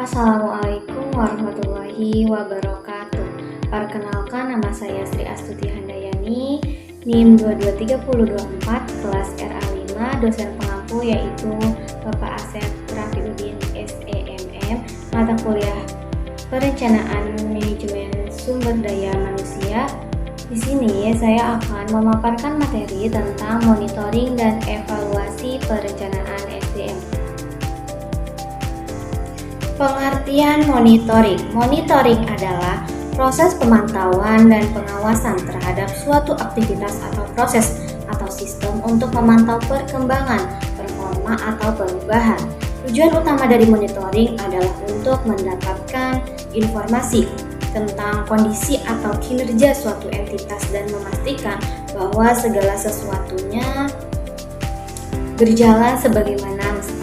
Assalamualaikum warahmatullahi wabarakatuh. Perkenalkan, nama saya Sri Astuti Handayani, NIM 223024, kelas RA5, dosen pengampu yaitu Bapak Asep Rafiuddin SEMM, mata kuliah Perencanaan Manajemen Sumber Daya Manusia. Di sini saya akan memaparkan materi tentang monitoring dan evaluasi perencanaan SDM. Pengertian monitoring. Monitoring adalah proses pemantauan dan pengawasan terhadap suatu aktivitas atau proses atau sistem untuk memantau perkembangan, performa atau perubahan. Tujuan utama dari monitoring adalah untuk mendapatkan informasi tentang kondisi atau kinerja suatu entitas dan memastikan bahwa segala sesuatunya berjalan sebagaimana mestinya.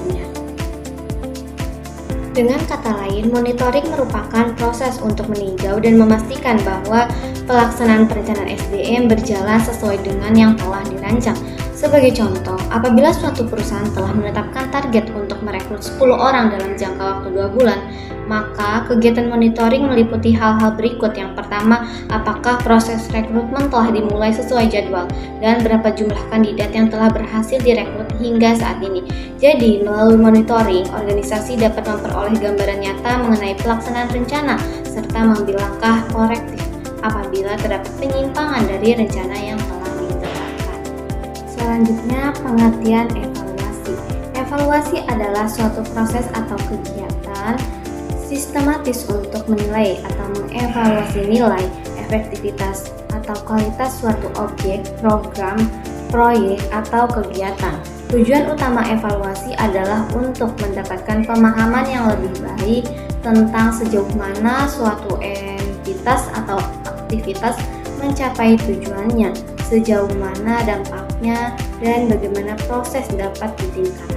Dengan kata lain, monitoring merupakan proses untuk meninjau dan memastikan bahwa pelaksanaan perencanaan SDM berjalan sesuai dengan yang telah dirancang. Sebagai contoh, apabila suatu perusahaan telah menetapkan target untuk merekrut 10 orang dalam jangka waktu 2 bulan, maka kegiatan monitoring meliputi hal-hal berikut. Yang pertama, apakah proses rekrutmen telah dimulai sesuai jadwal dan berapa jumlah kandidat yang telah berhasil direkrut hingga saat ini. Jadi, melalui monitoring, organisasi dapat memperoleh gambaran nyata mengenai pelaksanaan rencana serta mengambil langkah korektif apabila terdapat penyimpangan dari rencana yang telah ditetapkan. Selanjutnya, pengertian evaluasi. Evaluasi adalah suatu proses atau kegiatan sistematis untuk menilai atau mengevaluasi nilai, efektivitas, atau kualitas suatu objek, program, proyek, atau kegiatan. Tujuan utama evaluasi adalah untuk mendapatkan pemahaman yang lebih baik tentang sejauh mana suatu entitas atau aktivitas mencapai tujuannya, sejauh mana dampaknya, dan bagaimana proses dapat ditingkatkan.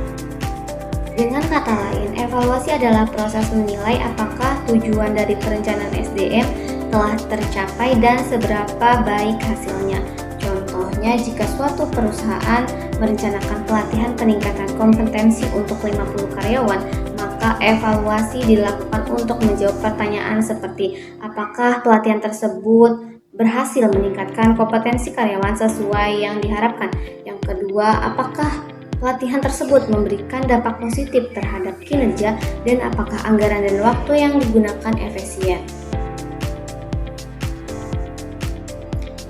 Dengan kata lain, evaluasi adalah proses menilai apakah tujuan dari perencanaan SDM telah tercapai dan seberapa baik hasilnya. Contohnya, jika suatu perusahaan merencanakan pelatihan peningkatan kompetensi untuk 50 karyawan, maka evaluasi dilakukan untuk menjawab pertanyaan seperti apakah pelatihan tersebut berhasil meningkatkan kompetensi karyawan sesuai yang diharapkan. Yang kedua, apakah pelatihan tersebut memberikan dampak positif terhadap kinerja dan apakah anggaran dan waktu yang digunakan efisien.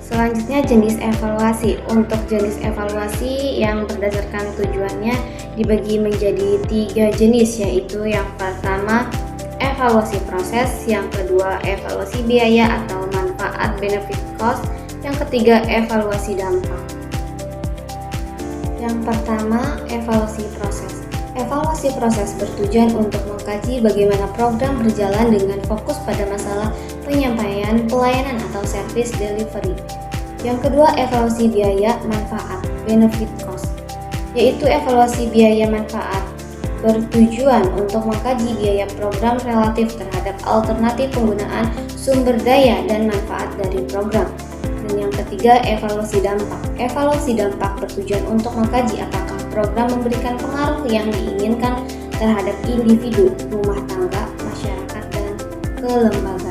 Selanjutnya, jenis evaluasi. Untuk jenis evaluasi yang berdasarkan tujuannya dibagi menjadi 3 jenis, yaitu yang pertama evaluasi proses, yang kedua evaluasi biaya atau manfaat benefit cost, yang ketiga evaluasi dampak. Yang pertama, evaluasi proses. Evaluasi proses bertujuan untuk mengkaji bagaimana program berjalan dengan fokus pada masalah penyampaian pelayanan atau service delivery. Yang kedua, evaluasi biaya manfaat benefit cost, yaitu evaluasi biaya manfaat bertujuan untuk mengkaji biaya program relatif terhadap alternatif penggunaan sumber daya dan manfaat dari program. Dan yang ketiga, evaluasi dampak. Evaluasi dampak bertujuan untuk mengkaji apakah program memberikan pengaruh yang diinginkan terhadap individu, rumah tangga, masyarakat, dan kelembagaan.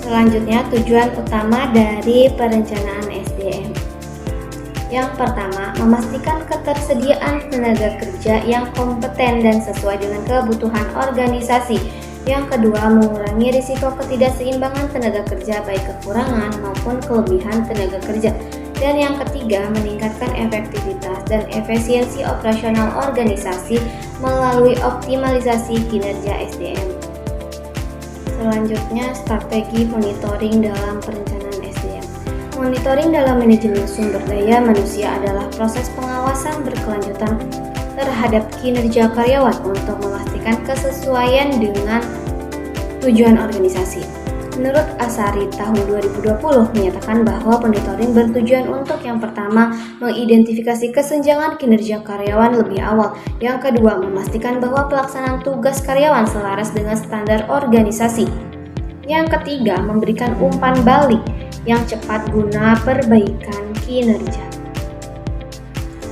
Selanjutnya, tujuan utama dari perencanaan SDM. Yang pertama, memastikan ketersediaan tenaga kerja yang kompeten dan sesuai dengan kebutuhan organisasi. Yang kedua, mengurangi risiko ketidakseimbangan tenaga kerja baik kekurangan maupun kelebihan tenaga kerja. Dan yang ketiga, meningkatkan efektivitas dan efisiensi operasional organisasi melalui optimalisasi kinerja SDM. Selanjutnya, strategi monitoring dalam perencanaan SDM. Monitoring dalam manajemen sumber daya manusia adalah proses pengawasan berkelanjutan terhadap kinerja karyawan untuk memastikan kesesuaian dengan tujuan organisasi. Menurut Asari, tahun 2020 menyatakan bahwa monitoring bertujuan untuk yang pertama, mengidentifikasi kesenjangan kinerja karyawan lebih awal. Yang kedua, memastikan bahwa pelaksanaan tugas karyawan selaras dengan standar organisasi. Yang ketiga, memberikan umpan balik yang cepat guna perbaikan kinerja.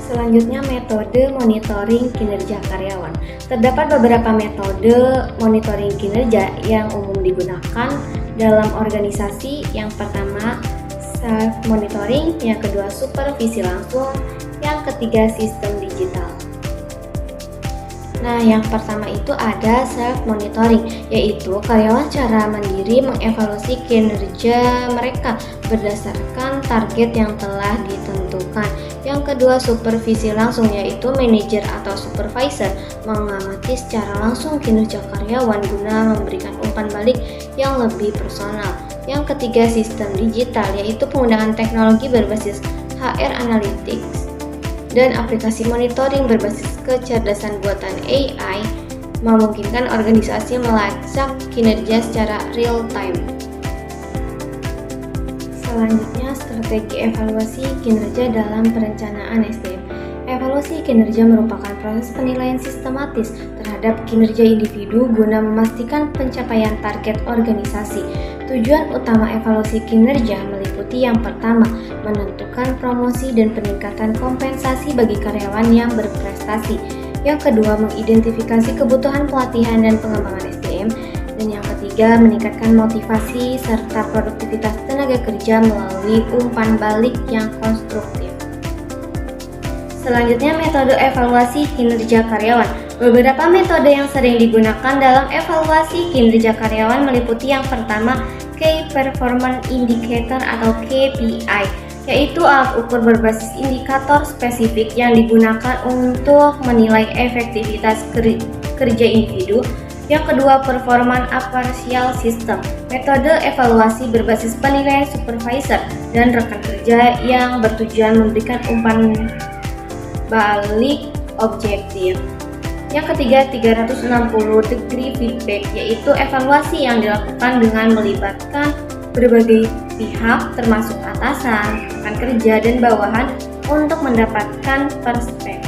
Selanjutnya, metode monitoring kinerja karyawan. Terdapat beberapa metode monitoring kinerja yang umum digunakan dalam organisasi. Yang pertama, self monitoring, yang kedua supervisi langsung, yang ketiga sistem digital. Nah, yang pertama itu ada self monitoring, yaitu karyawan secara mandiri mengevaluasi kinerja mereka berdasarkan target yang telah ditentukan. Yang kedua, supervisi langsung, yaitu manajer atau supervisor mengamati secara langsung kinerja karyawan guna memberikan umpan balik yang lebih personal. Yang ketiga, sistem digital, yaitu penggunaan teknologi berbasis HR Analytics dan aplikasi monitoring berbasis kecerdasan buatan AI memungkinkan organisasi melacak kinerja secara real time. Selanjutnya, strategi evaluasi kinerja dalam perencanaan SDM. Evaluasi kinerja merupakan proses penilaian sistematis terhadap kinerja individu guna memastikan pencapaian target organisasi. Tujuan utama evaluasi kinerja meliputi yang pertama, menentukan promosi dan peningkatan kompensasi bagi karyawan yang berprestasi. Yang kedua, mengidentifikasi kebutuhan pelatihan dan pengembangan SDM. Dan yang ketiga, meningkatkan motivasi serta produktivitas tenaga kerja melalui umpan balik yang konstruktif. Selanjutnya, metode evaluasi kinerja karyawan. Beberapa metode yang sering digunakan dalam evaluasi kinerja karyawan meliputi yang pertama, Key Performance Indicator atau KPI, yaitu alat ukur berbasis indikator spesifik yang digunakan untuk menilai efektivitas kerja individu. Yang kedua, Performance Appraisal System, metode evaluasi berbasis penilaian supervisor dan rekan kerja yang bertujuan memberikan umpan balik objektif. Yang ketiga, 360 degree feedback, yaitu evaluasi yang dilakukan dengan melibatkan berbagai pihak termasuk atasan, rekan kerja, dan bawahan untuk mendapatkan perspektif.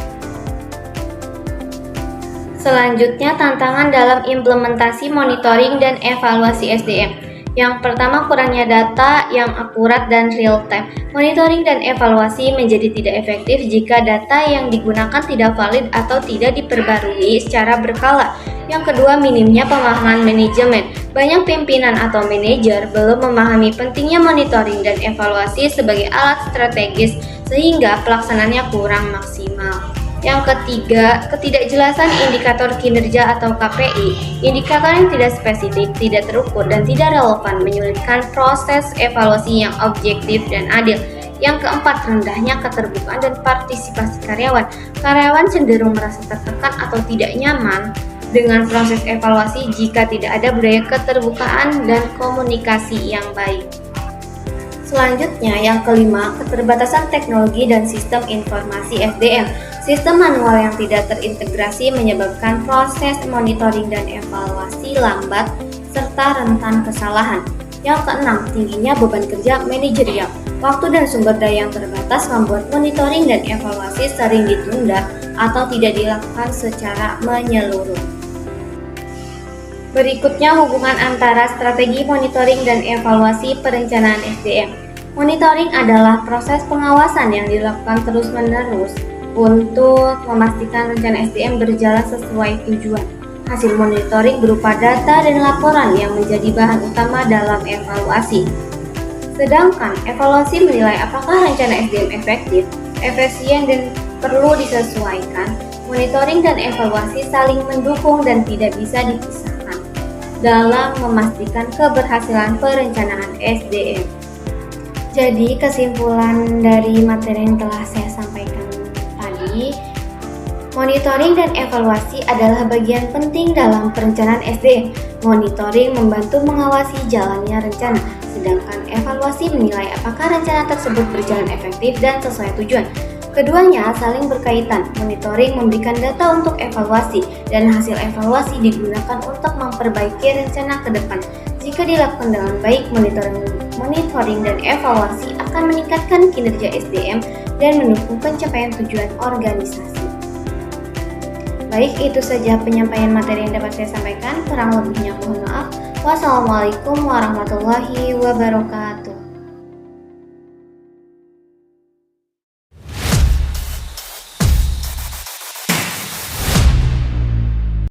Selanjutnya, tantangan dalam implementasi monitoring dan evaluasi SDM. Yang pertama, kurangnya data yang akurat dan real time. Monitoring dan evaluasi menjadi tidak efektif jika data yang digunakan tidak valid atau tidak diperbarui secara berkala. Yang kedua, minimnya pemahaman manajemen. Banyak pimpinan atau manajer belum memahami pentingnya monitoring dan evaluasi sebagai alat strategis sehingga pelaksanaannya kurang maksimal. Yang ketiga, ketidakjelasan indikator kinerja atau KPI. Indikator yang tidak spesifik, tidak terukur, dan tidak relevan menyulitkan proses evaluasi yang objektif dan adil. Yang keempat, rendahnya keterbukaan dan partisipasi karyawan. Karyawan cenderung merasa tertekan atau tidak nyaman dengan proses evaluasi jika tidak ada budaya keterbukaan dan komunikasi yang baik. Selanjutnya, yang kelima, keterbatasan teknologi dan sistem informasi SDM. Sistem manual yang tidak terintegrasi menyebabkan proses monitoring dan evaluasi lambat serta rentan kesalahan. Yang keenam, tingginya beban kerja manajerial. Waktu dan sumber daya yang terbatas membuat monitoring dan evaluasi sering ditunda atau tidak dilakukan secara menyeluruh. Berikutnya, hubungan antara strategi monitoring dan evaluasi perencanaan SDM. Monitoring adalah proses pengawasan yang dilakukan terus-menerus untuk memastikan rencana SDM berjalan sesuai tujuan. Hasil monitoring berupa data dan laporan yang menjadi bahan utama dalam evaluasi. Sedangkan evaluasi menilai apakah rencana SDM efektif, efisien, dan perlu disesuaikan. Monitoring dan evaluasi saling mendukung dan tidak bisa dipisahkan dalam memastikan keberhasilan perencanaan SDM. Jadi, kesimpulan dari materi yang telah saya sampaikan tadi, monitoring dan evaluasi adalah bagian penting dalam perencanaan SDM. Monitoring membantu mengawasi jalannya rencana, sedangkan evaluasi menilai apakah rencana tersebut berjalan efektif dan sesuai tujuan. Keduanya saling berkaitan. Monitoring memberikan data untuk evaluasi, dan hasil evaluasi digunakan untuk memperbaiki rencana ke depan. Jika dilakukan dengan baik, monitoring dan evaluasi akan meningkatkan kinerja SDM dan mendukung pencapaian tujuan organisasi. Baik, itu saja penyampaian materi yang dapat saya sampaikan. Kurang lebihnya mohon maaf. Wassalamualaikum warahmatullahi wabarakatuh.